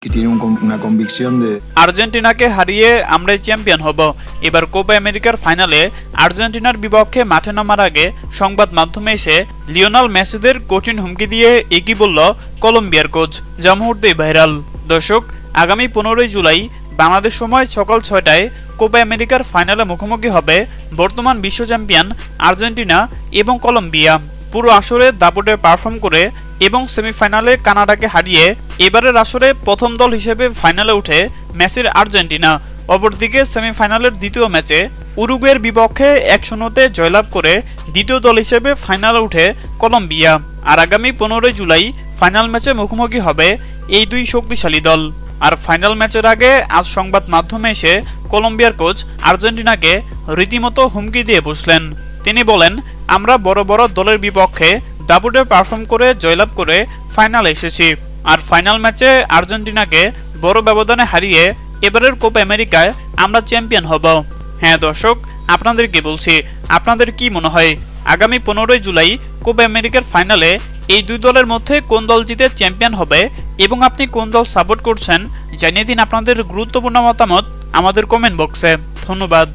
que tiene una convicción de আর্জেন্টিনাকে হারিয়ে আমরাই চ্যাম্পিয়ন হব। এবার কোপা আমেরিকার ফাইনালে আর্জেন্টিনার বিপক্ষে মাঠে নামার আগে সংবাদ মাধ্যমে এসে লিওনেল মেসিদের কঠিন হুমকি দিয়ে একই বলল কলম্বিয়ার কোচ, যা মুহূর্তেই ভাইরাল। দর্শক, আগামী 15 জুলাই বাংলাদেশ সময় সকাল 6টায় কোপা আমেরিকার ফাইনালে মুখোমুখি হবে বর্তমান বিশ্ব চ্যাম্পিয়ন আর্জেন্টিনা এবং কলম্বিয়া। পুরো আসরে দাপটে পারফর্ম করে এবং সেমিফাইনালে কানাডাকে হারিয়ে এবারের আসরে প্রথম দল হিসেবে ফাইনালে উঠে মেসির আর্জেন্টিনা। অপরদিকে সেমিফাইনালের দ্বিতীয় ম্যাচে উরুগুয়ের বিপক্ষে 1-0 জয়লাভ করে দ্বিতীয় দল হিসেবে ফাইনালে উঠে কলম্বিয়া। আর আগামী 15 জুলাই ফাইনাল ম্যাচে মুখোমুখি হবে এই দুই শক্তিশালী দল। আর ফাইনাল ম্যাচের আগে আজ সংবাদ মাধ্যমে এসে কলম্বিয়ার কোচ আর্জেন্টিনাকে রীতিমতো হুমকি দিয়ে বসলেন। তিনি বলেন, আমরা বড় বড় দলের বিপক্ষে দাপুটে পারফর্ম করে জয়লাভ করে ফাইনালে এসেছি, আর ফাইনাল ম্যাচে আর্জেন্টিনাকে বড় ব্যবধানে হারিয়ে এবারের কোপা আমেরিকায় আমরা চ্যাম্পিয়ন হব। হ্যাঁ দর্শক, আপনাদেরকে বলছি, আপনাদের কি মনে হয় আগামী 15 জুলাই কোপা আমেরিকার ফাইনালে এই দুই দলের মধ্যে কোন দল জিতে চ্যাম্পিয়ন হবে এবং আপনি কোন দল সাপোর্ট করছেন জানিয়ে দিন আপনাদের গুরুত্বপূর্ণ মতামত আমাদের কমেন্ট বক্সে। ধন্যবাদ।